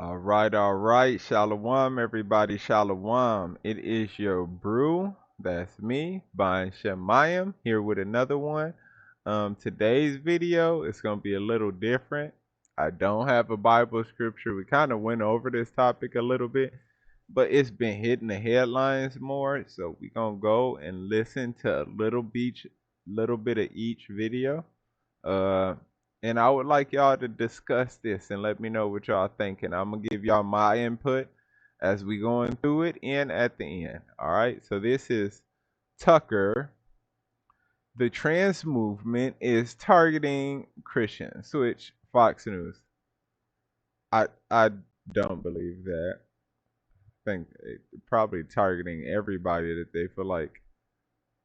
All right. Shalom, everybody. Shalom. It is your brew. That's me, Bun Shemayim, here with another one. Today's video is going to be a little different. I don't have a Bible scripture. We kind of went over this topic a little bit, but it's been hitting the headlines more. So we're going to go and listen to a little bit of each video. Uh, and I would like y'all to discuss this and let me know what y'all thinking. I'm gonna give y'all my input as we going through it and at the end. All right. So this is Tucker. The trans movement is targeting Christians. Switch Fox News. I don't believe that. I think probably targeting everybody that they feel like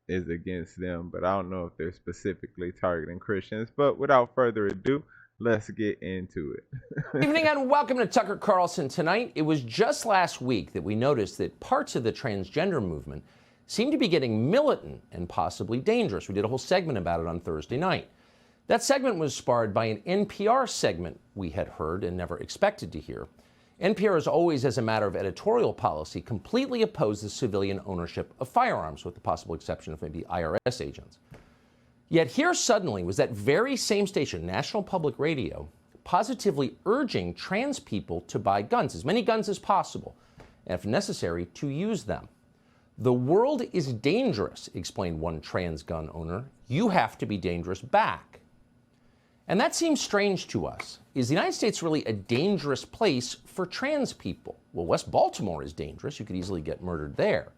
is against them, but I don't know if they're specifically targeting Christians. But without further ado, let's get into it. Good evening and welcome to Tucker Carlson Tonight. It was just last week that we noticed that parts of the transgender movement seem to be getting militant and possibly dangerous. We did a whole segment about it on Thursday night. That segment was sparred by an NPR segment we had heard and never expected to hear. NPR has always, as a matter of editorial policy, completely opposed the civilian ownership of firearms, with the possible exception of maybe IRS agents. Yet here suddenly was that very same station, National Public Radio, positively urging trans people to buy guns, as many guns as possible, and if necessary, to use them. The world is dangerous, explained one trans gun owner. You have to be dangerous back. And that seems strange to us. Is the United States really a dangerous place for trans people? Well, West Baltimore is dangerous. You could easily get murdered there.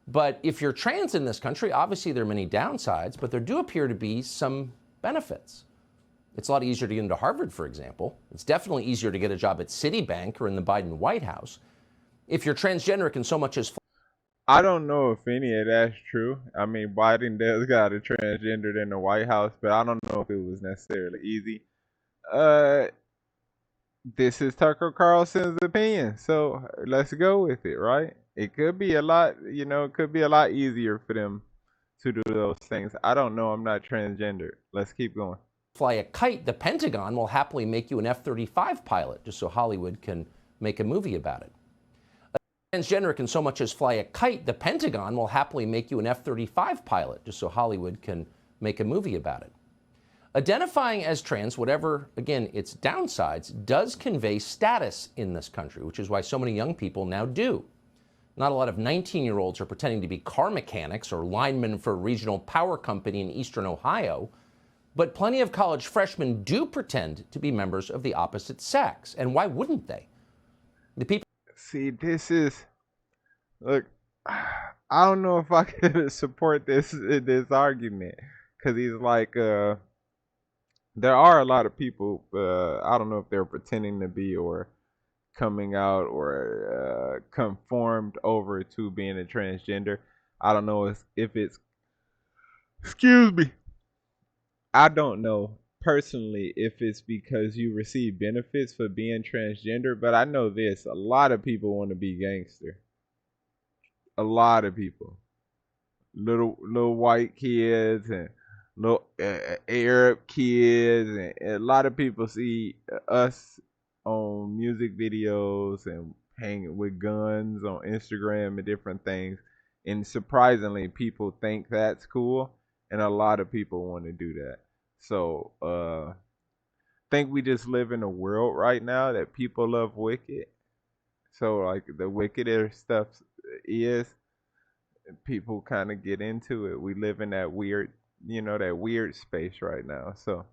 But if you're trans in this country, obviously there are many downsides, but there do appear to be some benefits. It's a lot easier to get into Harvard, for example. It's definitely easier to get a job at Citibank or in the Biden White House. If you're transgender, and so much as I don't know if any of that's true. I mean, Biden does got a transgendered in the White House, but I don't know if it was necessarily easy. This is Tucker Carlson's opinion, so let's go with it, right? It could be a lot, it could be a lot easier for them to do those things. I don't know. I'm not transgendered. Let's keep going. Fly a kite, the Pentagon will happily make you an F-35 pilot, just so Hollywood can make a movie about it. Transgender can so much as fly a kite, the Pentagon will happily make you an F-35 pilot, just so Hollywood can make a movie about it. Identifying as trans, whatever, again, its downsides, does convey status in this country, which is why so many young people now do. Not a lot of 19-year-olds are pretending to be car mechanics or linemen for a regional power company in eastern Ohio, but plenty of college freshmen do pretend to be members of the opposite sex. And why wouldn't they? The people... See, look, I don't know if I could support this argument, because he's like, there are a lot of people, I don't know if they're pretending to be or coming out or conformed over to being a transgender. I don't know if it's, excuse me, I don't know personally if it's because you receive benefits for being transgender, but I know this: a lot of people want to be gangster. A lot of people, little white kids and little Arab kids, and a lot of people see us on music videos and hanging with guns on Instagram and different things, and surprisingly people think that's cool, and a lot of people want to do that. So I think we just live in a world right now that people love wicked. So like the wickeder stuff is, people kind of get into it. We live in that weird, that weird space right now. So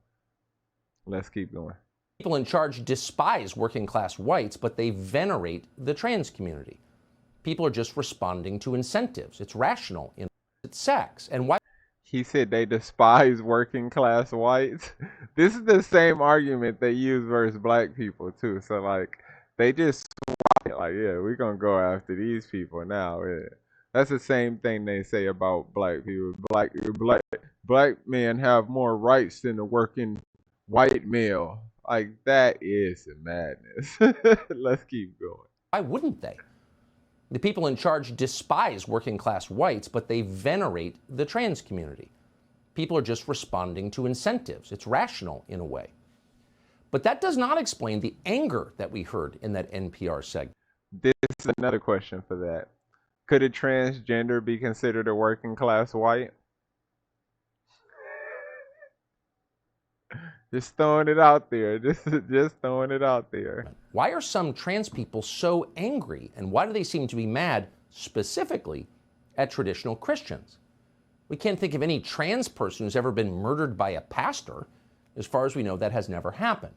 let's keep going. People in charge despise working class whites, but they venerate the trans community. People are just responding to incentives. It's rational in its sex. And why? He said they despise working class whites. This is the same argument they use versus black people too. So like they just like, yeah, we're gonna go after these people now. Yeah. That's the same thing they say about black people. Black men have more rights than the working white male. Like that is madness. Let's keep going. Why wouldn't they? The people in charge despise working class whites, but they venerate the trans community. People are just responding to incentives. It's rational in a way. But that does not explain the anger that we heard in that NPR segment. This is another question for that. Could a transgender be considered a working class white? Just throwing it out there. Just throwing it out there. Why are some trans people so angry, and why do they seem to be mad specifically at traditional Christians? We can't think of any trans person who's ever been murdered by a pastor. As far as we know, that has never happened.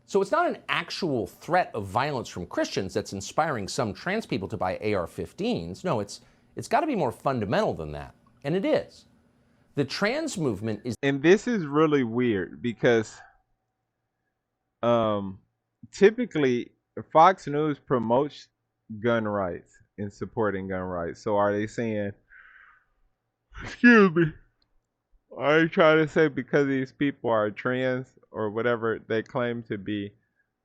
So it's not an actual threat of violence from Christians that's inspiring some trans people to buy AR-15s. No, it's got to be more fundamental than that, and it is. The trans movement is... And this is really weird because typically Fox News promotes gun rights and supporting gun rights. So are they saying, excuse me, are they trying to say because these people are trans or whatever they claim to be,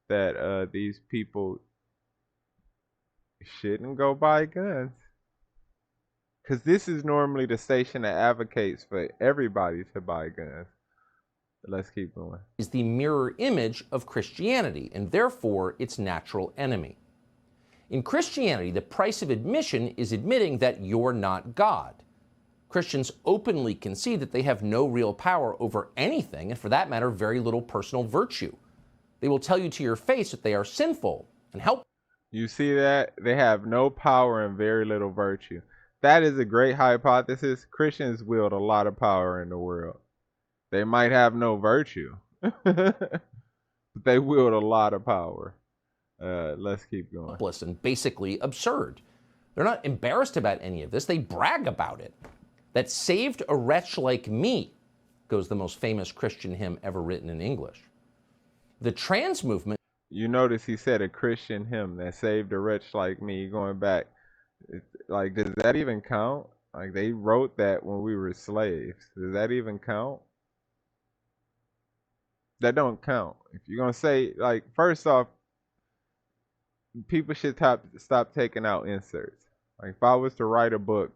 that these people shouldn't go buy guns? Because this is normally the station that advocates for everybody to buy guns. Let's keep going. Is the mirror image of Christianity, and therefore its natural enemy. In Christianity, the price of admission is admitting that you're not God. Christians openly concede that they have no real power over anything, and for that matter, very little personal virtue. They will tell you to your face that they are sinful and help. You see that? They have no power and very little virtue. That is a great hypothesis. Christians wield a lot of power in the world. They might have no virtue, but they wield a lot of power. Let's keep going. Helpless and basically absurd. They're not embarrassed about any of this. They brag about it. That saved a wretch like me, goes the most famous Christian hymn ever written in English. The trans movement... You notice he said a Christian hymn that saved a wretch like me, going back. Like, does that even count? Like, they wrote that when we were slaves. Does that even count? That don't count. If you're going to say, like, first off, people should stop taking out inserts. Like, if I was to write a book,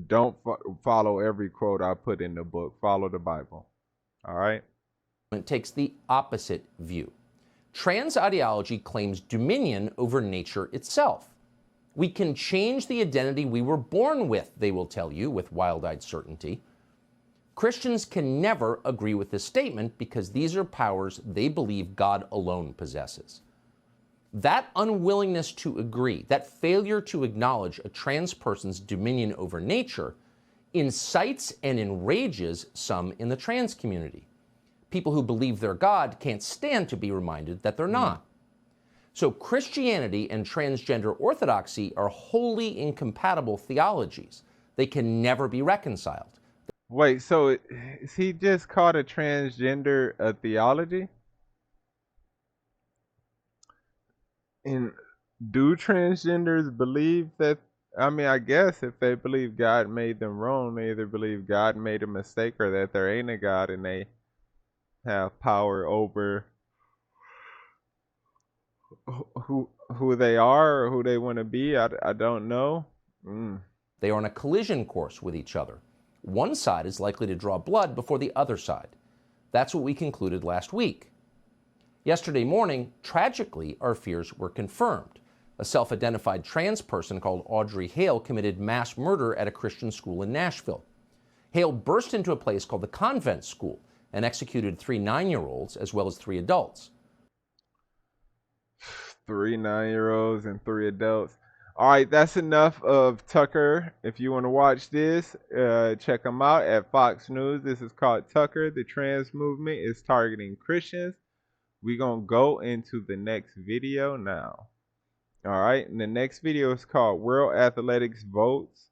don't follow every quote I put in the book. Follow the Bible. All right? It takes the opposite view. Trans ideology claims dominion over nature itself. We can change the identity we were born with, they will tell you with wild-eyed certainty. Christians can never agree with this statement because these are powers they believe God alone possesses. That unwillingness to agree, that failure to acknowledge a trans person's dominion over nature, incites and enrages some in the trans community. People who believe they're God can't stand to be reminded that they're not. So Christianity and transgender orthodoxy are wholly incompatible theologies. They can never be reconciled. Wait, so is he just called a transgender a theology? And do transgenders believe that? I mean, I guess if they believe God made them wrong, they either believe God made a mistake or that there ain't a God and they have power over who they are or who they want to be. I don't know. They are on a collision course with each other. One side is likely to draw blood before the other side. That's what we concluded last week. Yesterday morning, tragically, our fears were confirmed. A self-identified trans person called Audrey Hale committed mass murder at a Christian school in Nashville. Hale burst into a place called the Convent School and executed 3 9-year-olds as well as 3 adults. 3 9-year-olds and 3 adults. All right, that's enough of Tucker. If you want to watch this, check him out at Fox News. This is called Tucker. The trans movement is targeting Christians. We're going to go into the next video now. All right, and the next video is called World Athletics Votes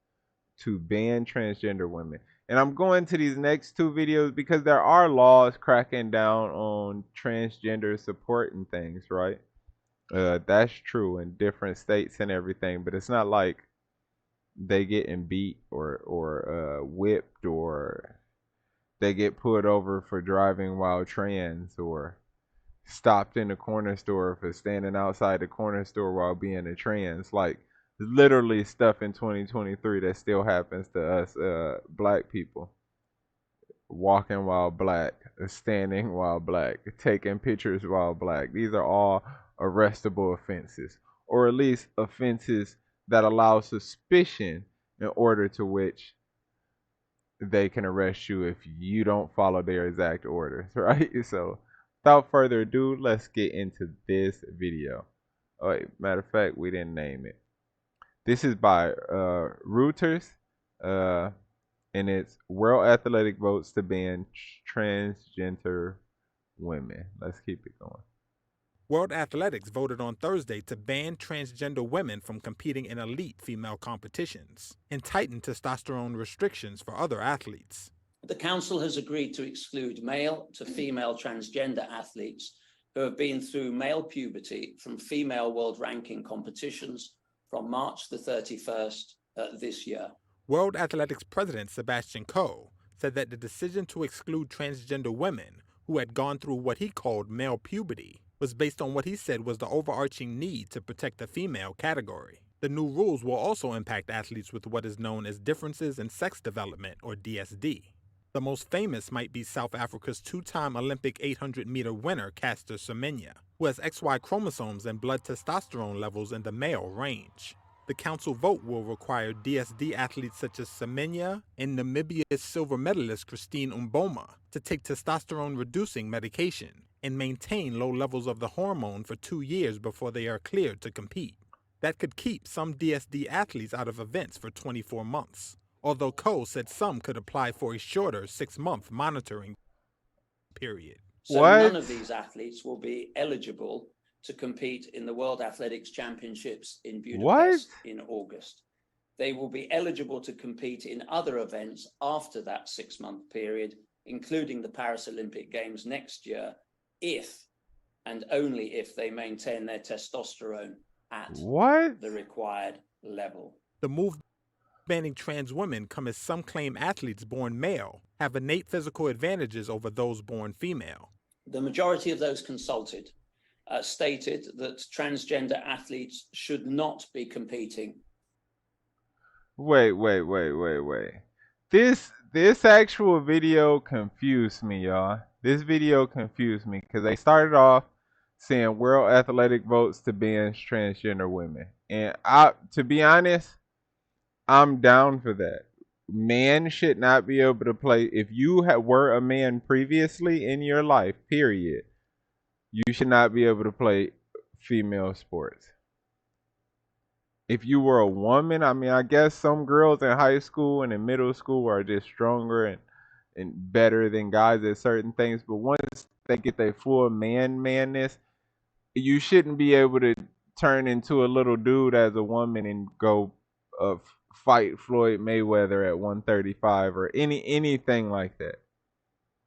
to Ban Transgender Women. And I'm going to these next 2 videos because there are laws cracking down on transgender support and things, right? That's true in different states and everything, but it's not like they getting beat or whipped or they get pulled over for driving while trans or stopped in the corner store for standing outside the corner store while being a trans. Like, literally stuff in 2023 that still happens to us black people. walking while black, standing while black, taking pictures while black. These are all arrestable offenses, or at least offenses that allow suspicion in order to which they can arrest you if you don't follow their exact orders, right? So, without further ado, let's get into this video. Oh, wait, matter of fact, we didn't name it. This is by Reuters, uh, and it's World Athletic votes to ban transgender women. Let's keep it going. World Athletics voted on Thursday to ban transgender women from competing in elite female competitions and tighten testosterone restrictions for other athletes. The Council has agreed to exclude male to female transgender athletes who have been through male puberty from female world ranking competitions from March the 31st this year. World Athletics President Sebastian Coe said that the decision to exclude transgender women who had gone through what he called male puberty was based on what he said was the overarching need to protect the female category. The new rules will also impact athletes with what is known as differences in sex development, or DSD. The most famous might be South Africa's two-time Olympic 800-meter winner Caster Semenya, who has XY chromosomes and blood testosterone levels in the male range. The council vote will require DSD athletes such as Semenya and Namibia's silver medalist Christine Umboma to take testosterone-reducing medication and maintain low levels of the hormone for 2 years before they are cleared to compete. That could keep some DSD athletes out of events for 24 months, although Coe said some could apply for a shorter 6-month monitoring period. So none of these athletes will be eligible to compete in the World Athletics Championships in Budapest in August. They will be eligible to compete in other events after that 6-month period, including the Paris Olympic Games next year, if and only if they maintain their testosterone at the required level. The move banning trans women come as some claim athletes born male have innate physical advantages over those born female. The majority of those consulted stated that transgender athletes should not be competing. Wait. This actual video confused me, y'all. This video confused me because they started off saying World Athletic votes to ban transgender women. And to be honest, I'm down for that. Men should not be able to play. If you were a man previously in your life, period, you should not be able to play female sports. If you were a woman, I mean, I guess some girls in high school and in middle school are just stronger and better than guys at certain things. But once they get their full manness, you shouldn't be able to turn into a little dude as a woman and go fight Floyd Mayweather at 135 or anything like that.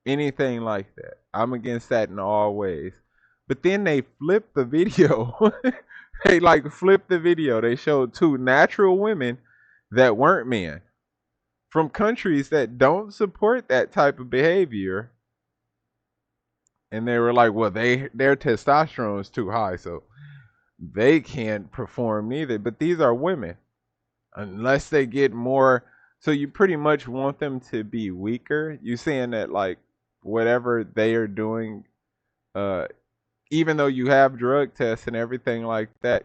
Anything like that. I'm against that in all ways. But then they flipped the video. They flipped the video. They showed two natural women that weren't men from countries that don't support that type of behavior. And they were like, well, their testosterone is too high, so they can't perform neither. But these are women. Unless they get more, so you pretty much want them to be weaker. You saying that whatever they are doing, even though you have drug tests and everything like that,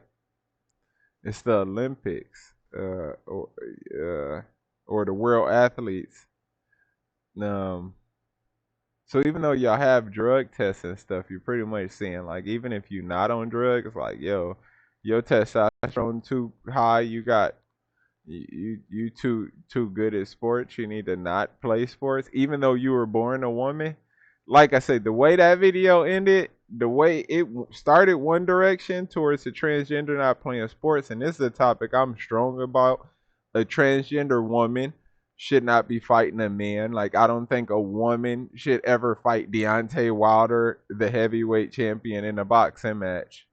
it's the Olympics or the world athletes. So even though y'all have drug tests and stuff, you're pretty much saying even if you're not on drugs, your testosterone too high, you too good at sports, you need to not play sports, even though you were born a woman. Like I said, the way that video ended, the way it started one direction towards the transgender not playing sports, and this is a topic I'm strong about. A transgender woman should not be fighting a man. I don't think a woman should ever fight Deontay Wilder, the heavyweight champion, in a boxing match.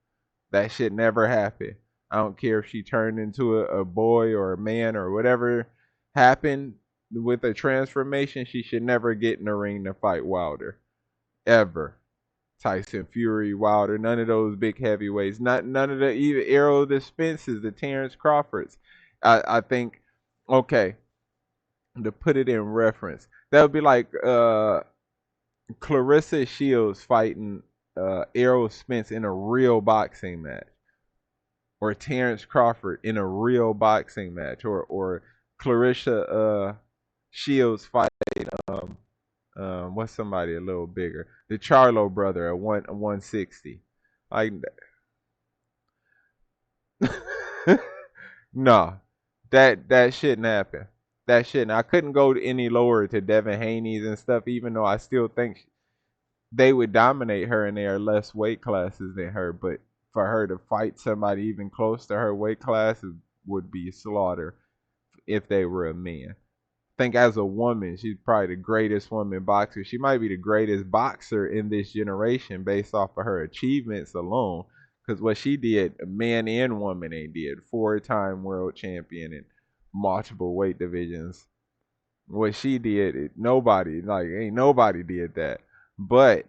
That should never happen. I don't care if she turned into a boy or a man or whatever happened with a transformation. She should never get in the ring to fight Wilder. Ever. Tyson Fury, Wilder, none of those big heavyweights. None of the even Errol Spences, the Terrence Crawfords. I think, okay, to put it in reference, That would be like Clarissa Shields fighting Errol Spence in a real boxing match, or Terrence Crawford in a real boxing match, or Clarissa Shields fighting what's somebody a little bigger, the Charlo brother at 160. Like no, that shouldn't happen. That shouldn't. I couldn't go any lower to Devin Haney's and stuff, even though I still think they would dominate her and they are less weight classes than her. But for her to fight somebody even close to her weight class would be slaughter if they were a man. I think as a woman, she's probably the greatest woman boxer. She might be the greatest boxer in this generation based off of her achievements alone. Because what she did, man and woman ain't did. 4-time world champion in multiple weight divisions. What she did, ain't nobody did that. But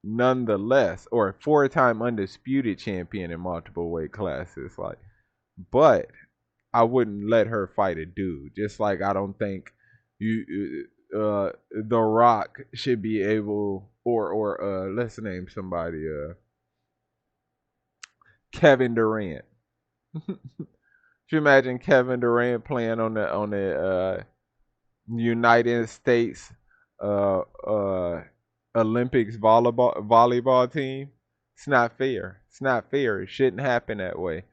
nonetheless, or 4-time undisputed champion in multiple weight classes. But I wouldn't let her fight a dude. Just like I don't think The Rock should be able, or let's name somebody, Kevin Durant. Could you imagine Kevin Durant playing on the United States Olympics volleyball team? It's not fair. It's not fair. It shouldn't happen that way.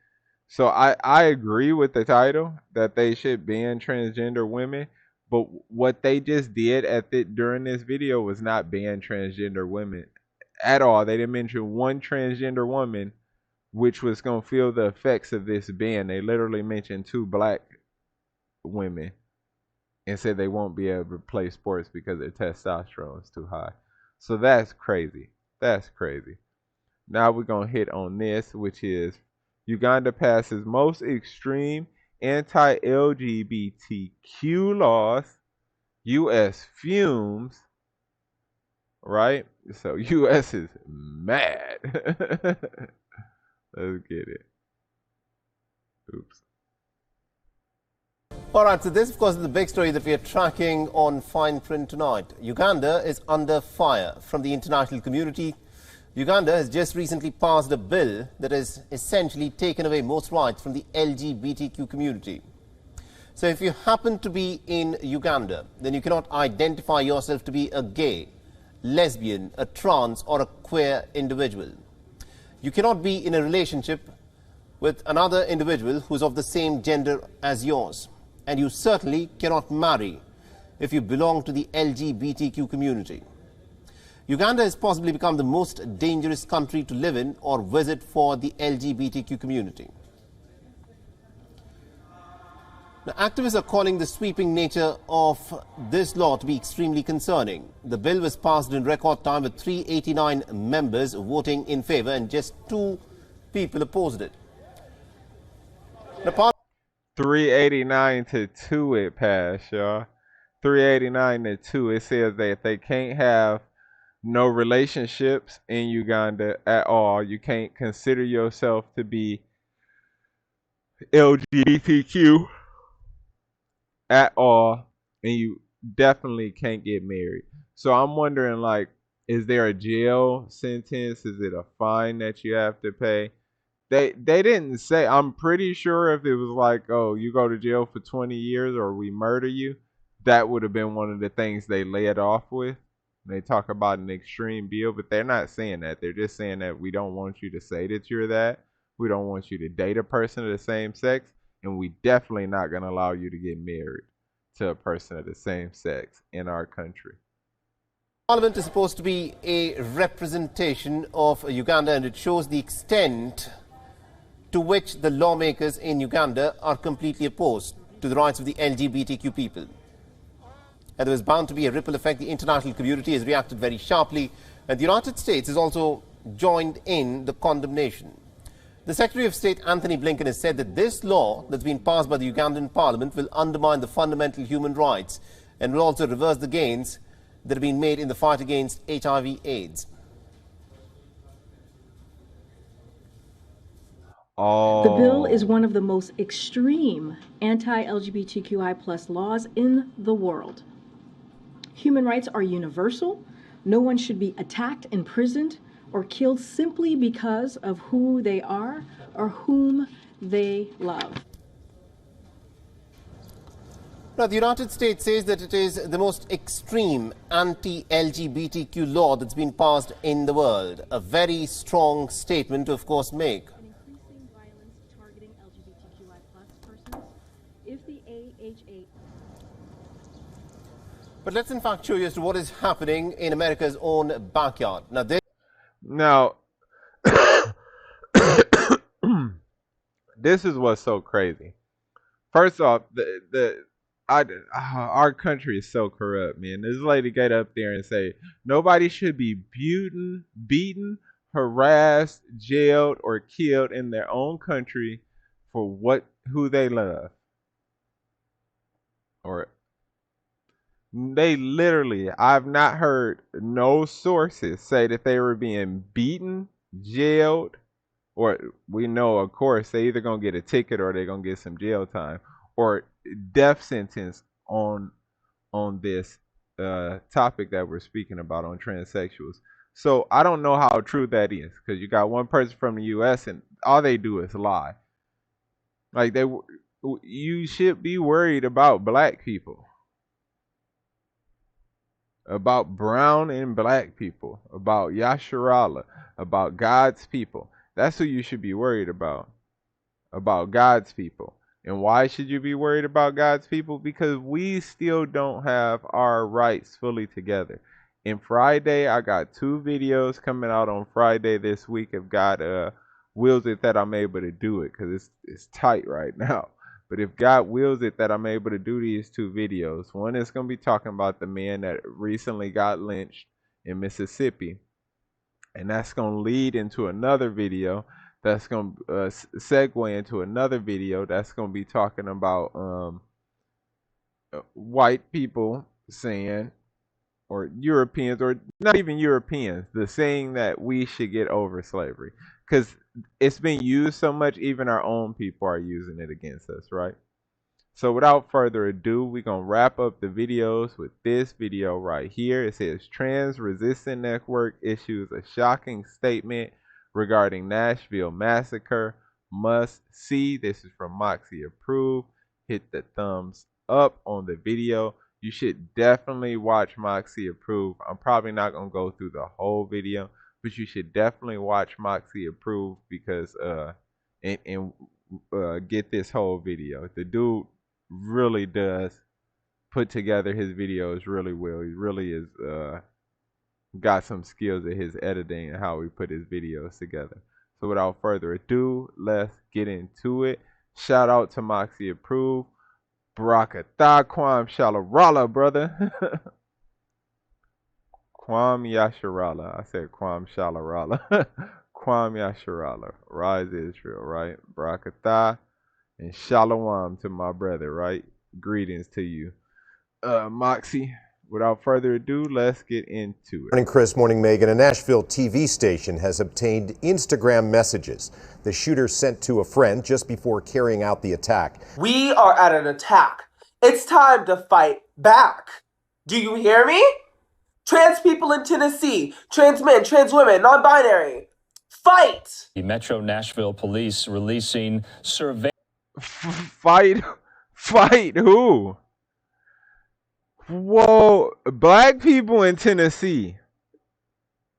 So I agree with the title that they should ban transgender women, but what they just did during this video was not ban transgender women at all. They didn't mention one transgender woman which was going to feel the effects of this ban. They literally mentioned 2 black women and said they won't be able to play sports because their testosterone is too high. So that's crazy. That's crazy. Now we're going to hit on this, which is Uganda passes most extreme anti-LGBTQ laws. U.S. fumes. Right? So U.S. is mad. Let's get it. Oops. All right, so this, of course, is the big story that we are tracking on fine print tonight. Uganda is under fire from the international community. Uganda has just recently passed a bill that has essentially taken away most rights from the LGBTQ community. So if you happen to be in Uganda, then you cannot identify yourself to be a gay, lesbian, a trans, or a queer individual. You cannot be in a relationship with another individual who's of the same gender as yours. And you certainly cannot marry if you belong to the LGBTQ community. Uganda has possibly become the most dangerous country to live in or visit for the LGBTQ community. Now, activists are calling the sweeping nature of this law to be extremely concerning. The bill was passed in record time with 389 members voting in favor and just 2 people opposed it. Now, 389 to 2 it passed, y'all. 389 to 2. It says that if they can't have no relationships in Uganda at all, you can't consider yourself to be LGBTQ at all, and you definitely can't get married. So I'm wondering, like, is there a jail sentence? Is it a fine that you have to pay? They didn't say. I'm pretty sure if it was like, oh, you go to jail for 20 years or we murder you, that would have been one of the things they led off with. They talk about an extreme deal, but they're not saying that. They're just saying that we don't want you to say that you're that. We don't want you to date a person of the same sex, and we definitely not going to allow you to get married to a person of the same sex in our country. Parliament is supposed to be a representation of Uganda, and it shows the extent to which the lawmakers in Uganda are completely opposed to the rights of the LGBTQ people. And there was bound to be a ripple effect. The international community has reacted very sharply, and the United States has also joined in the condemnation. The Secretary of State, Anthony Blinken, has said that this law that's been passed by the Ugandan Parliament will undermine the fundamental human rights and will also reverse the gains that have been made in the fight against HIV/AIDS. The bill is one of the most extreme anti-LGBTQI+ laws in the world. Human rights are universal. No one should be attacked, imprisoned, or killed simply because of who they are or whom they love. Now, the United States says that it is the most extreme anti-LGBTQ law that's been passed in the world. A very strong statement to, of course, make. Increasing violence targeting LGBTQI+ persons. If the AHA... But let's in fact show you as to what is happening in America's own backyard. Now, this is what's so crazy. First off, our country is so corrupt, man. This lady get up there and say nobody should be beaten, harassed, jailed, or killed in their own country for who they love. Or they literally, I've not heard no sources say that they were being beaten, jailed, or we know, of course, they either gonna get a ticket or they're gonna get some jail time or death sentence on this topic that we're speaking about on transsexuals. So I don't know how true that is because you got one person from the U.S. and all they do is lie. Like you should be worried about black people, about brown and black people, about Yasharala, about God's people. That's who you should be worried about God's people. And why should you be worried about God's people? Because we still don't have our rights fully together. And Friday, I got 2 videos coming out on Friday this week. If God wills it that I'm able to do it, because it's tight right now. But if God wills it that I'm able to do these 2 videos, one is going to be talking about the man that recently got lynched in Mississippi. And that's going to lead into another video that's going to segue into another video that's going to be talking about white people saying, or Europeans, or not even Europeans, the saying that we should get over slavery. Because it's been used so much, even our own people are using it against us, right? So without further ado, we're going to wrap up the videos with this video right here. It says, Trans Resistance Network issues a shocking statement regarding Nashville massacre. Must see. This is from Moxie Approved. Hit the thumbs up on the video. You should definitely watch Moxie Approved. I'm probably not going to go through the whole video, but you should definitely watch Moxie Approved because get this whole video. The dude really does put together his videos really well. He really is got some skills at his editing and how he put his videos together. So without further ado, let's get into it. Shout out to Moxie Approved. Barakatah Kwam Shalarala, brother. Kwam Yasharala. I said Kwam Shalarala. Kwam Yasharala. Rise Israel, right? Barakatah and Shalom to my brother, right? Greetings to you. Moxie, without further ado, let's get into it. Morning, Chris. Morning, Megan. A Nashville TV station has obtained Instagram messages the shooter sent to a friend just before carrying out the attack. We are at an attack. It's time to fight back. Do you hear me? Trans people in Tennessee, trans men, trans women, non-binary. Fight! The Metro Nashville Police releasing survey. Fight who? Whoa, black people in Tennessee.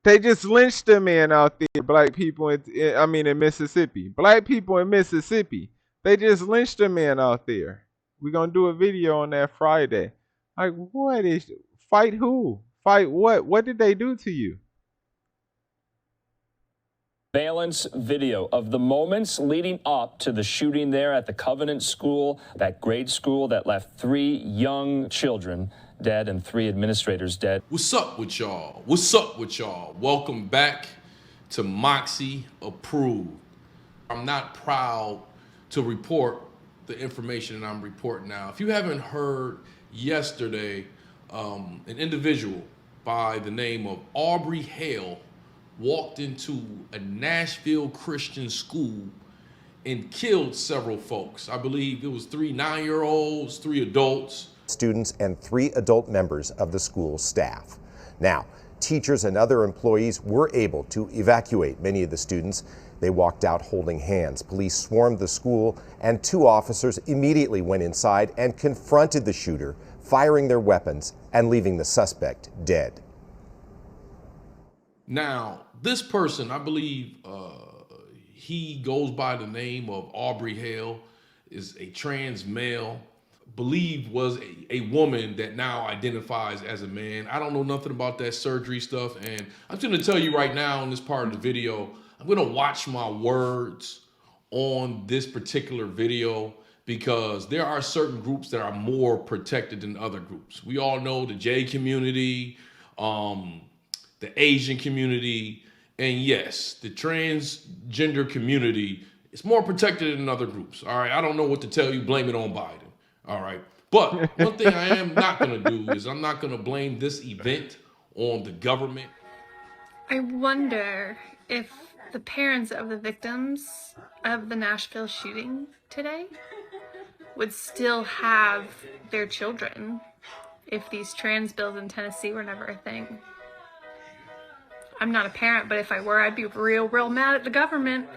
They just lynched a man out there. Black people in Mississippi. Black people in Mississippi. They just lynched a man out there. We're gonna do a video on that Friday. Like, what is fight who? Fight what? What did they do to you? Surveillance video of the moments leading up to the shooting there at the Covenant School, that grade school that left 3 young children dead and 3 administrators dead. What's up with y'all? What's up with y'all? Welcome back to Moxie Approved. I'm not proud to report the information that I'm reporting now. If you haven't heard, yesterday, an individual by the name of Aubrey Hale walked into a Nashville Christian school and killed several folks. I believe it was 3 9-year-olds, 3 adults. students and 3 adult members of the school staff. Now, teachers and other employees were able to evacuate many of the students. They walked out holding hands. Police swarmed the school, and 2 officers immediately went inside and confronted the shooter, firing their weapons and leaving the suspect dead. Now, this person, I believe he goes by the name of Aubrey Hale, is a trans male, believed was a woman that now identifies as a man. I don't know nothing about that surgery stuff, and I'm just gonna tell you right now in this part of the video, I'm gonna watch my words on this particular video because there are certain groups that are more protected than other groups. We all know the J community, the Asian community, and yes, the transgender community is more protected than other groups. All right, I don't know what to tell you, blame it on Biden. All right, but one thing I am not gonna do is I'm not gonna blame this event on the government. I wonder if the parents of the victims of the Nashville shooting today would still have their children if these trans bills in Tennessee were never a thing. I'm not a parent, but if I were, I'd be real mad at the government.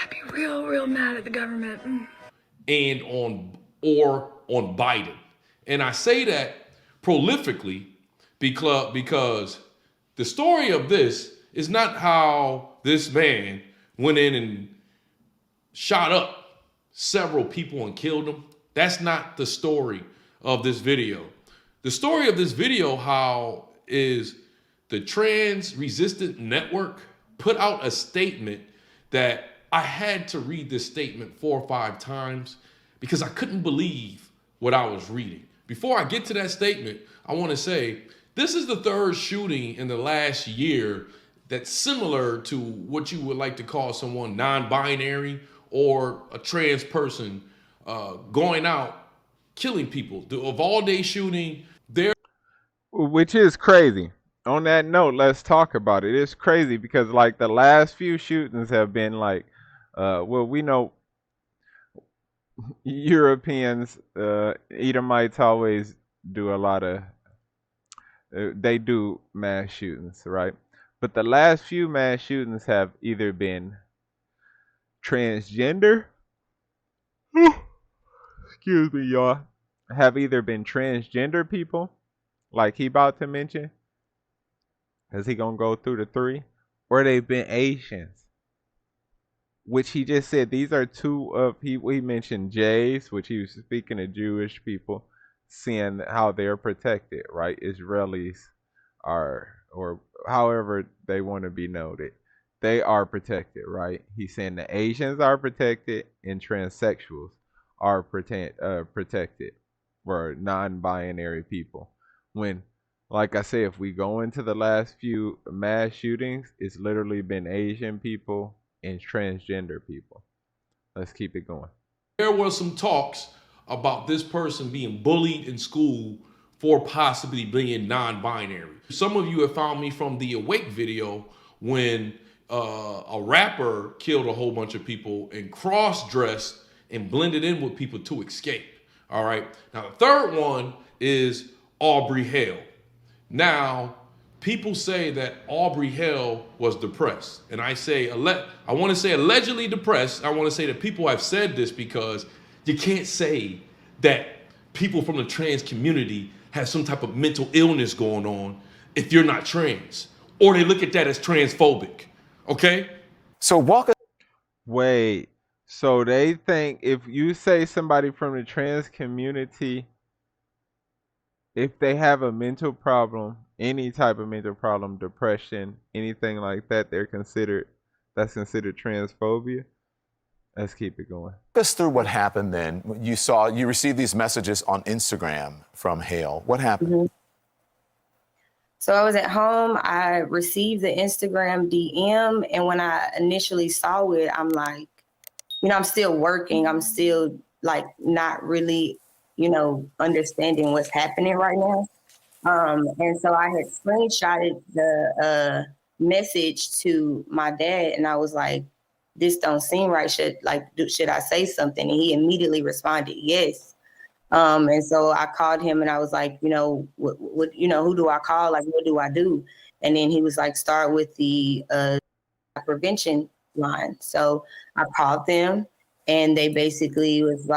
I'd be real mad at the government. And on Biden. And I say that prolifically because the story of this is not how this man went in and shot up several people and killed them. That's not the story of this video. The story of this video, how is the Trans Resistant Network put out a statement that I had to read this statement 4 or 5 times because I couldn't believe what I was reading. Before I get to that statement, I want to say this is the 3rd shooting in the last year that's similar to what you would like to call someone non-binary or a trans person going out, killing people. The Uvalde shooting, which is crazy. On that note, let's talk about it. It's crazy because like the last few shootings have been like, well, we know Europeans, Edomites always do a lot of, they do mass shootings, right? But the last few mass shootings have either been transgender, excuse me, y'all, have either been transgender people, like he about to mention, is he gonna go through the 3, or they've been Asians, which he just said these are 2 of people. He mentioned Jays, which he was speaking of Jewish people, seeing how they're protected, right? Israelis are, or however they want to be noted, they are protected, right? He's saying the Asians are protected and transsexuals are protected, or non-binary people. When, like I say, if we go into the last few mass shootings, it's literally been Asian people and transgender people. Let's keep it going. There was some talks about this person being bullied in school for possibly being non-binary. Some of you have found me from the Awake video when a rapper killed a whole bunch of people and cross-dressed and blended in with people to escape. All right. Now, the 3rd one is Aubrey Hale. Now, people say that Aubrey Hale was depressed. And I want to say allegedly depressed. I want to say that people have said this because you can't say that people from the trans community have some type of mental illness going on if you're not trans. Or they look at that as transphobic. Okay? So wait, so they think if you say somebody from the trans community, if they have a mental problem, any type of mental problem, depression, anything like that, that's considered transphobia. Let's keep it going. Walk us through what happened then. You received these messages on Instagram from Hale. What happened? Mm-hmm. So I was at home, I received the Instagram DM, and when I initially saw it, I'm like, I'm still working. I'm still like not really, understanding what's happening right now. And so I had screenshotted the message to my dad, and I was like, this don't seem right. Should I say something? And he immediately responded, yes. And so I called him and I was like, what who do I call? Like, what do I do? And then he was like, start with the prevention line. So I called them and they basically was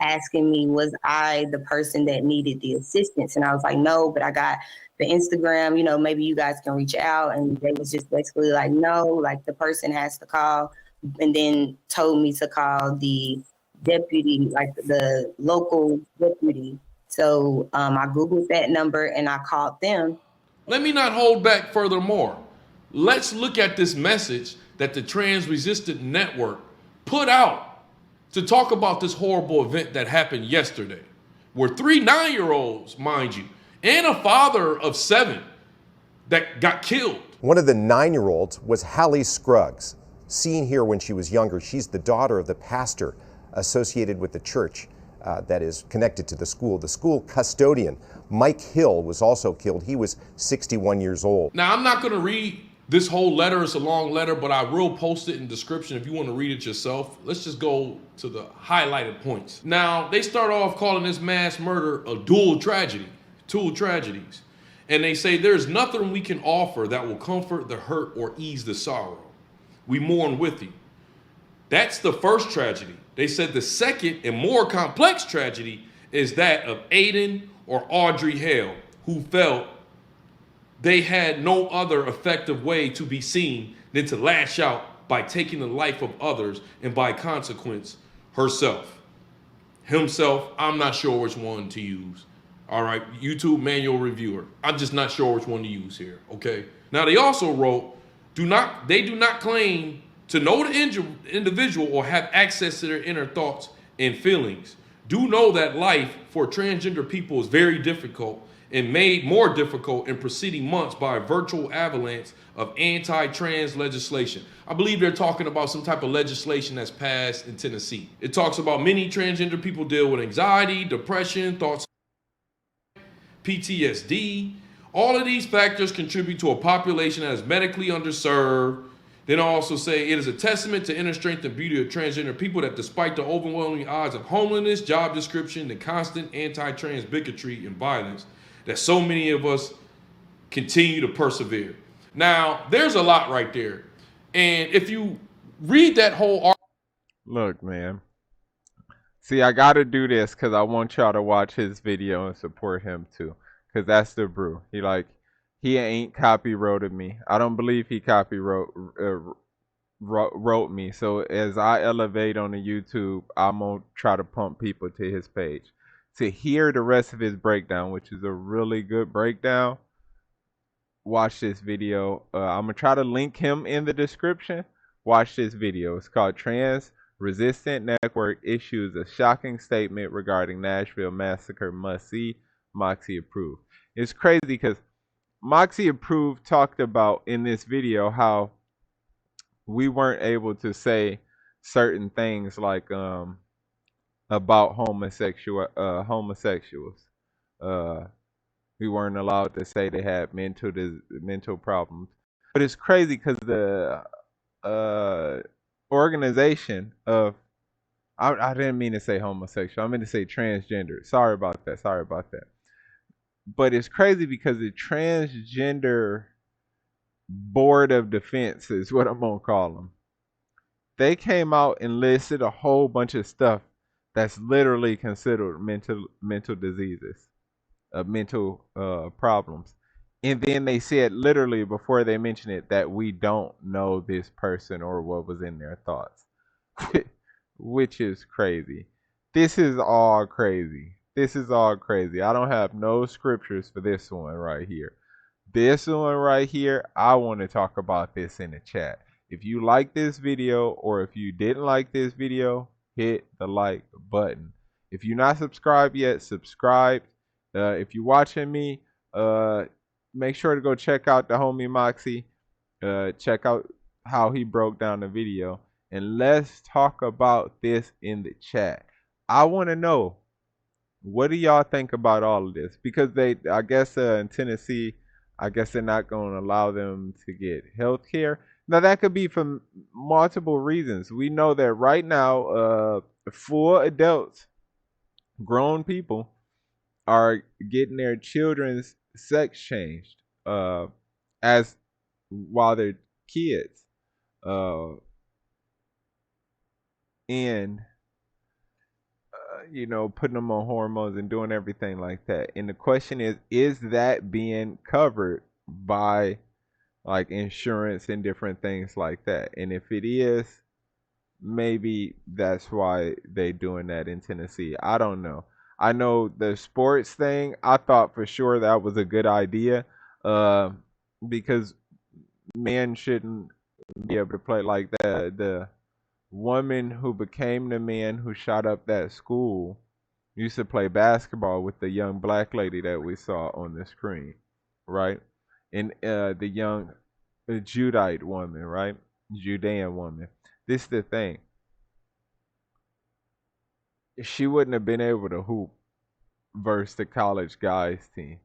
asking me, was I the person that needed the assistance? And I was like, no, but I got the Instagram, maybe you guys can reach out. And they was just basically like, no, like the person has to call, and then told me to call the deputy, like the local deputy. So I Googled that number and I called them. Let me not hold back furthermore. Let's look at this message that the Trans Resistant Network put out to talk about this horrible event that happened yesterday, where 3 9-year-olds, mind you, and a father of 7 that got killed. One of the 9-year-olds was Hallie Scruggs. Seen here when she was younger, she's the daughter of the pastor associated with the church that is connected to the school. The school custodian, Mike Hill, was also killed. He was 61 years old. Now, I'm not going to read this whole letter. It's a long letter, but I will post it in the description if you want to read it yourself. Let's just go to the highlighted points. Now, they start off calling this mass murder a dual tragedy, 2 tragedies. And they say there's nothing we can offer that will comfort the hurt or ease the sorrow. We mourn with you. That's the first tragedy. They said the second and more complex tragedy is that of Aiden or Audrey Hale, who felt they had no other effective way to be seen than to lash out by taking the life of others and by consequence, herself. Himself, I'm not sure which one to use. All right, YouTube manual reviewer. I'm just not sure which one to use here, okay? Now, they also wrote, they do not claim to know the individual or have access to their inner thoughts and feelings. Do know that life for transgender people is very difficult and made more difficult in preceding months by a virtual avalanche of anti-trans legislation. I believe they're talking about some type of legislation that's passed in Tennessee. It talks about many transgender people deal with anxiety, depression, thoughts, PTSD. All of these factors contribute to a population that is medically underserved. Then I also say it is a testament to inner strength and beauty of transgender people that despite the overwhelming odds of homelessness, job description, and constant anti-trans bigotry and violence, that so many of us continue to persevere. Now, there's a lot right there. And if you read that whole article. Look, man. See, I got to do this because I want y'all to watch his video and support him too. Because that's the brew. He ain't copywrote me. I don't believe he wrote me. So as I elevate on the YouTube, I'm going to try to pump people to his page. To hear the rest of his breakdown, which is a really good breakdown, watch this video. I'm going to try to link him in the description. Watch this video. It's called Trans Resistant Network Issues a Shocking Statement Regarding Nashville Massacre. Must see. Moxie approved. It's crazy because Moxie approved talked about in this video how we weren't able to say certain things like about homosexuals. We weren't allowed to say they had mental problems. But it's crazy because the organization of I didn't mean to say homosexual. I meant to say transgender. Sorry about that. But it's crazy because the Transgender Board of Defense is what I'm going to call them. They came out and listed a whole bunch of stuff that's literally considered mental diseases, mental problems. And then they said literally before they mentioned it that we don't know this person or what was in their thoughts, which is crazy. This is all crazy. I don't have no scriptures for this one right here. This one right here, I want to talk about this in the chat. If you like this video or if you didn't like this video, hit the like button. If you're not subscribed yet, subscribe. If you're watching me, make sure to go check out the homie Moxie. Check out how he broke down the video. And let's talk about this in the chat. I want to know, what do y'all think about all of this? Because I guess in Tennessee, I guess they're not going to allow them to get health care. Now, that could be for multiple reasons. We know that right now, full adults grown people are getting their children's sex changed as while they're kids, and putting them on hormones and doing everything like that. And the question is that being covered by like insurance and different things like that? And if it is, maybe that's why they doing that in Tennessee. I don't know. I know the sports thing, I thought for sure that was a good idea, uh, because men shouldn't be able to play like that. The woman who became the man who shot up that school used to play basketball with the young black lady that we saw on the screen, right? And the young Judite woman, right? Judean woman. This is the thing. She wouldn't have been able to hoop versus the college guys team.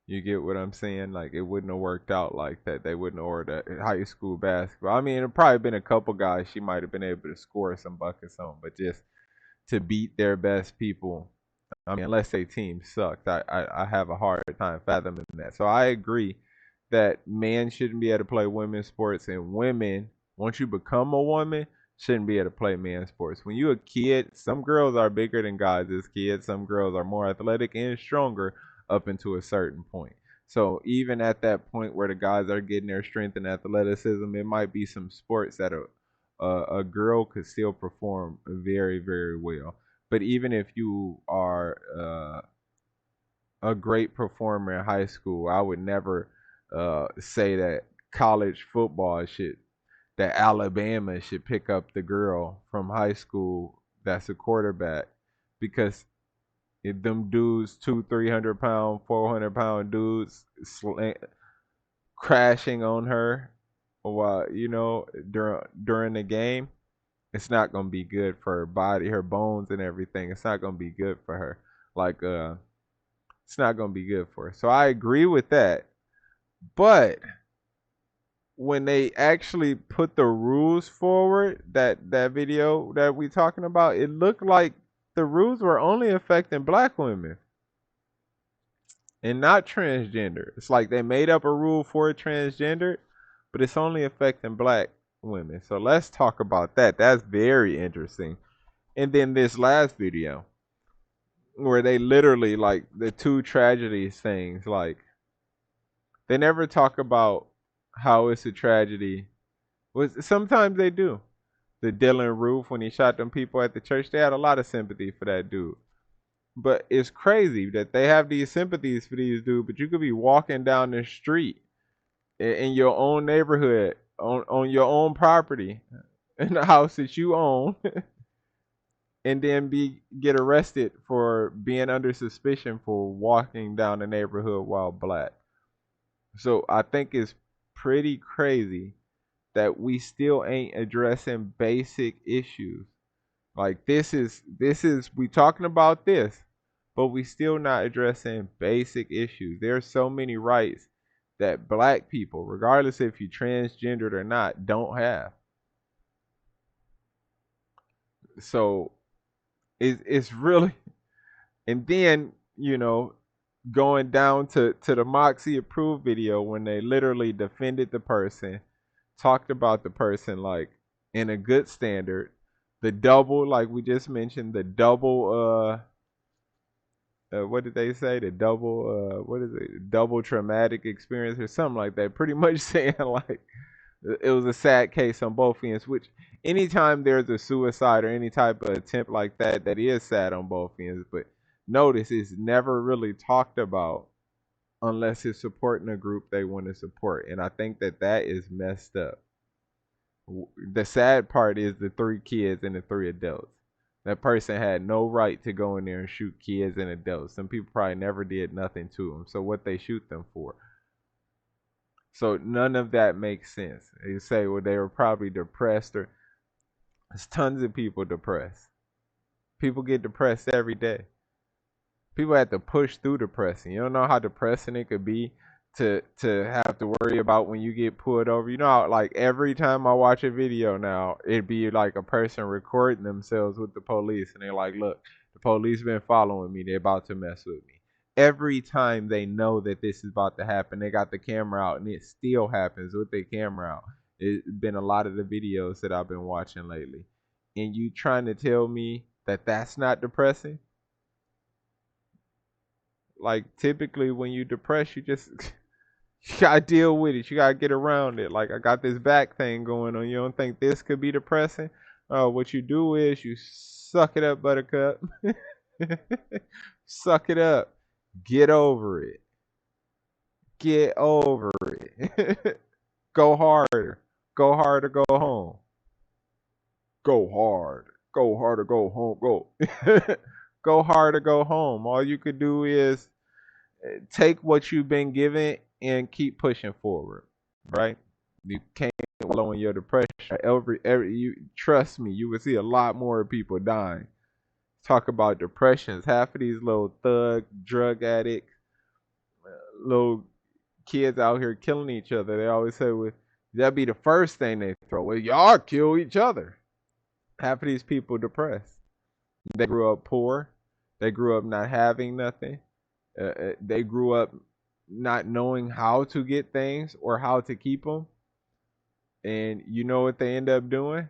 You get what I'm saying? Like, it wouldn't have worked out like that. They wouldn't have ordered high school basketball. I mean, it probably been a couple guys she might have been able to score some buckets on, but just to beat their best people, I mean, unless their team sucked, I have a hard time fathoming that. So I agree that men shouldn't be able to play women's sports, and women, once you become a woman, shouldn't be able to play men's sports. When you're a kid, some girls are bigger than guys as kids. Some girls are more athletic and stronger up into a certain point. So even at that point where the guys are getting their strength and athleticism, it might be some sports that a girl could still perform very, very well. But even if you are a great performer in high school, I would never say that college football that Alabama should pick up the girl from high school that's a quarterback, because if them dudes, 200-300 pound, 400-pound dudes, crashing on her, while during the game, it's not gonna be good for her body, her bones, and everything. It's not gonna be good for her. Like, it's not gonna be good for her. So I agree with that, but when they actually put the rules forward, that video that we talking about, it looked like the rules were only affecting black women and not transgender. It's like they made up a rule for transgender, but it's only affecting black women. So let's talk about that. That's very interesting. And then this last video where they literally, like, the two tragedies things, like, they never talk about how it's a tragedy. Sometimes they do. The Dylan Roof, when he shot them people at the church, they had a lot of sympathy for that dude. But it's crazy that they have these sympathies for these dudes, but you could be walking down the street in your own neighborhood, on your own property, in the house that you own, and then get arrested for being under suspicion for walking down the neighborhood while black. So I think it's pretty crazy that we still ain't addressing basic issues. Like, this is we talking about this, but we still not addressing basic issues. There are so many rights that black people, regardless if you're transgendered or not, don't have. So it's really, and then going down to the Moxie approved video when they literally defended the person, talked about the person like in a good standard, the double, like we just mentioned, the double what did they say? The double what is it? Double traumatic experience or something like that. Pretty much saying like it was a sad case on both ends, which anytime there's a suicide or any type of attempt like that, that is sad on both ends. But notice it's never really talked about unless it's supporting a group they want to support. And I think that is messed up. The sad part is the 3 kids and the 3 adults. That person had no right to go in there and shoot kids and adults. Some people probably never did nothing to them. So what they shoot them for? So none of that makes sense. You say, well, they were probably depressed, or there's tons of people depressed. People get depressed every day. People have to push through depressing. You don't know how depressing it could be to have to worry about when you get pulled over. You know how, like, every time I watch a video now, it'd be like a person recording themselves with the police, and they're like, "Look, the police been following me. They're about to mess with me." Every time they know that this is about to happen, they got the camera out, and it still happens with their camera out. It's been a lot of the videos that I've been watching lately, and you trying to tell me that that's not depressing? Like, typically when you depressed, you just you gotta deal with it. You gotta get around it. Like, I got this back thing going on. You don't think this could be depressing? What you do is you suck it up, buttercup. Suck it up. Get over it. Get over it. Go harder. Go hard or go home. Go hard. Go hard or go home. Go. Go hard or go home. All you could do is take what you've been given and keep pushing forward, right? You can't wallow in your depression. You trust me, you will see a lot more people dying. Talk about depressions. Half of these little thug drug addicts, little kids out here killing each other. They always say, "Well, that'd be the first thing they throw. Well, y'all kill each other." Half of these people depressed. They grew up poor. They grew up not having nothing. They grew up not knowing how to get things or how to keep them. And you know what they end up doing?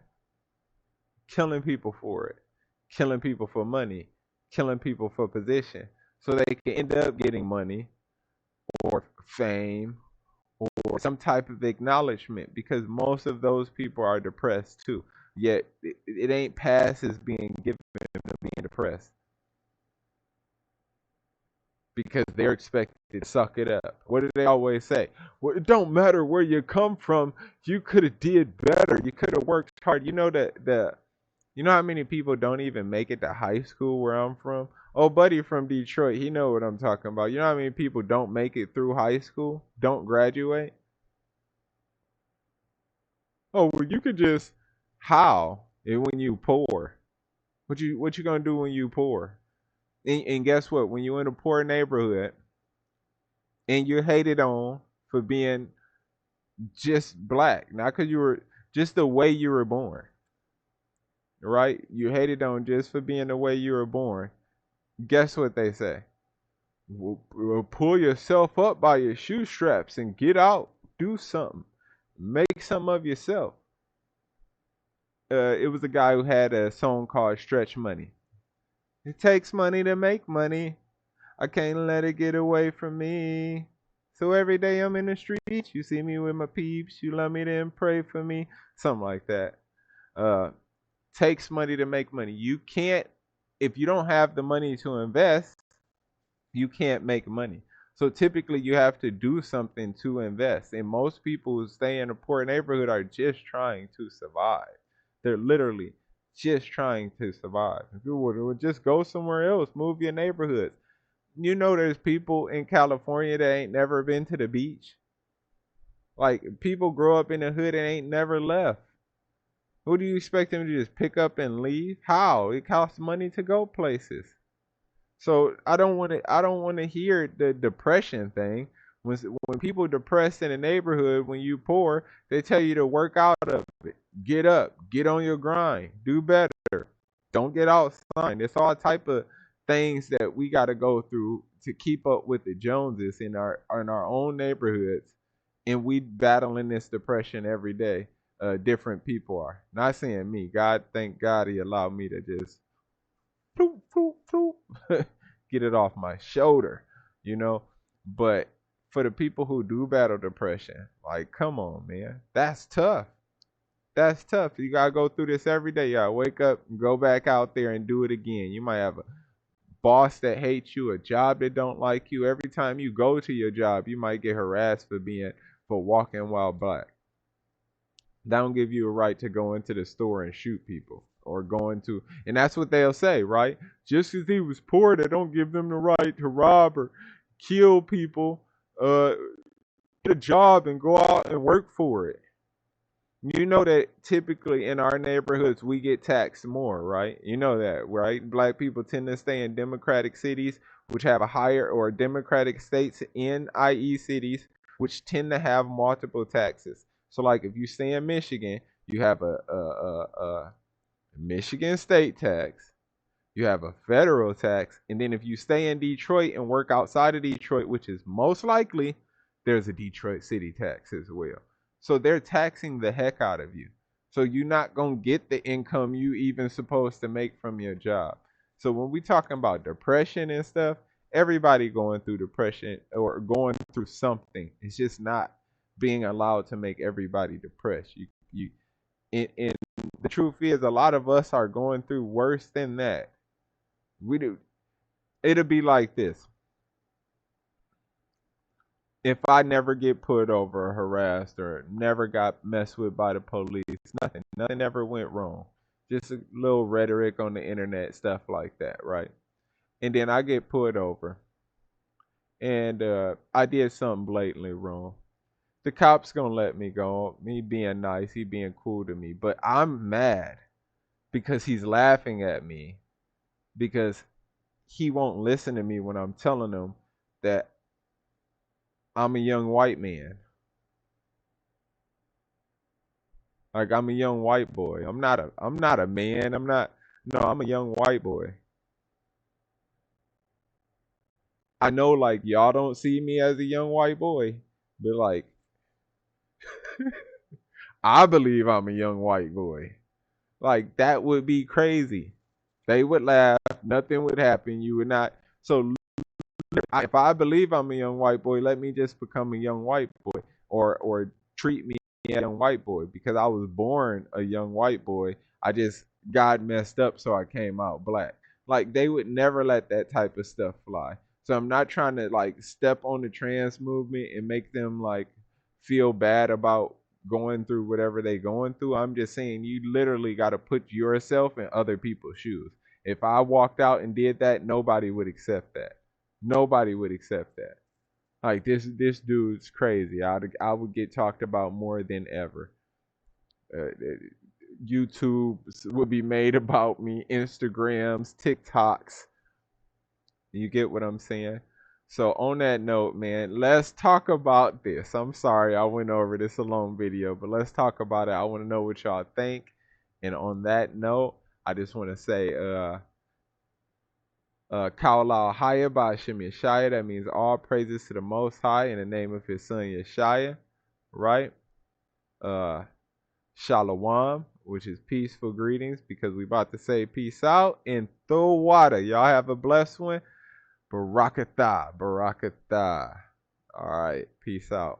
Killing people for it. Killing people for money. Killing people for position. So they can end up getting money or fame or some type of acknowledgement, because most of those people are depressed too. Yet it ain't passed as being given to being depressed, because they're expected to suck it up. What do they always say? Well, it don't matter where you come from. You could have did better. You could have worked hard. You know you know how many people don't even make it to high school where I'm from? Oh, buddy from Detroit, he know what I'm talking about. You know how many people don't make it through high school? Don't graduate? Oh, well, you could just how? And when you poor. What you gonna do when you poor? And guess what? When you're in a poor neighborhood and you're hated on for being just black, not because you were just the way you were born, right? You hated on just for being the way you were born. Guess what they say? Well, pull yourself up by your shoestraps and get out. Do something. Make something of yourself. It was a guy who had a song called Stretch Money. It takes money to make money. I can't let it get away from me. So every day I'm in the streets, you see me with my peeps. You love me, then pray for me. Something like that. Takes money to make money. You can't, if you don't have the money to invest, you can't make money. So typically you have to do something to invest. And most people who stay in a poor neighborhood are just trying to survive. They're literally just trying to survive. If you would just go somewhere else, move your neighborhood. You know there's people in California that ain't never been to the beach. Like, people grow up in the hood and ain't never left. Who do you expect them to just pick up and leave? How? It costs money to go places. So I don't want to hear the depression thing. When people depressed in a neighborhood, when you poor, they tell you to work out of it. Get up, get on your grind, do better. Don't get outside. There's all type of things that we got to go through to keep up with the Joneses in our own neighborhoods, and we battling this depression every day. Different people are. Not saying me. God, thank God He allowed me to just floop, floop, floop, get it off my shoulder, you know. But for the people who do battle depression, like, come on, man, that's tough. That's tough. You gotta go through this every day. You gotta wake up and go back out there and do it again. You might have a boss that hates you, a job that don't like you. Every time you go to your job, you might get harassed for walking while black. That don't give you a right to go into the store and shoot people, or go into, and that's what they'll say, right? Just because he was poor, they don't give them the right to rob or kill people. Get a job and go out and work for it. You know that typically in our neighborhoods we get taxed more, right? You know that, right? Black people tend to stay in democratic cities, which have a higher, or democratic states in IE cities, which tend to have multiple taxes. So, like if you stay in Michigan, you have a Michigan state tax, you have a federal tax, and then if you stay in Detroit and work outside of Detroit, which is most likely, there's a Detroit city tax as well. So they're taxing the heck out of you. So you're not going to get the income you even supposed to make from your job. So when we talking about depression and stuff, everybody going through depression or going through something. It's just not being allowed to make everybody depressed. And the truth is, a lot of us are going through worse than that. We do. It'll be like this. If I never get put over or harassed or never got messed with by the police, nothing ever went wrong. Just a little rhetoric on the internet, stuff like that, right? And then I get put over and I did something blatantly wrong. The cop's gonna let me go. Me being nice, he being cool to me, but I'm mad because he's laughing at me because he won't listen to me when I'm telling him that I'm a young white man. Like I'm a young white boy. I'm not a man. I'm a young white boy. I know like y'all don't see me as a young white boy, but like I believe I'm a young white boy. Like that would be crazy. They would laugh, nothing would happen. You would not. So if I believe I'm a young white boy, let me just become a young white boy, or treat me as a young white boy because I was born a young white boy. I just got messed up, so I came out black. Like they would never let that type of stuff fly. So I'm not trying to like step on the trans movement and make them like feel bad about going through whatever they going through. I'm just saying you literally got to put yourself in other people's shoes. If I walked out and did that, nobody would accept that. Nobody would accept that. Like this dude's crazy. I would get talked about more than ever. YouTube would be made about me. Instagrams, TikToks. You get what I'm saying? So on that note, man, let's talk about this. I'm sorry I went over this a long video, but let's talk about it. I want to know what y'all think. And on that note, I just want to say, Kaulau Haya by Hashem Yeshaya. That means all praises to the Most High in the name of His Son Yeshaya, right? Shalom, which is peaceful greetings, because we about to say peace out and throw water. Y'all have a blessed one. Barakatah, barakatah. All right, peace out.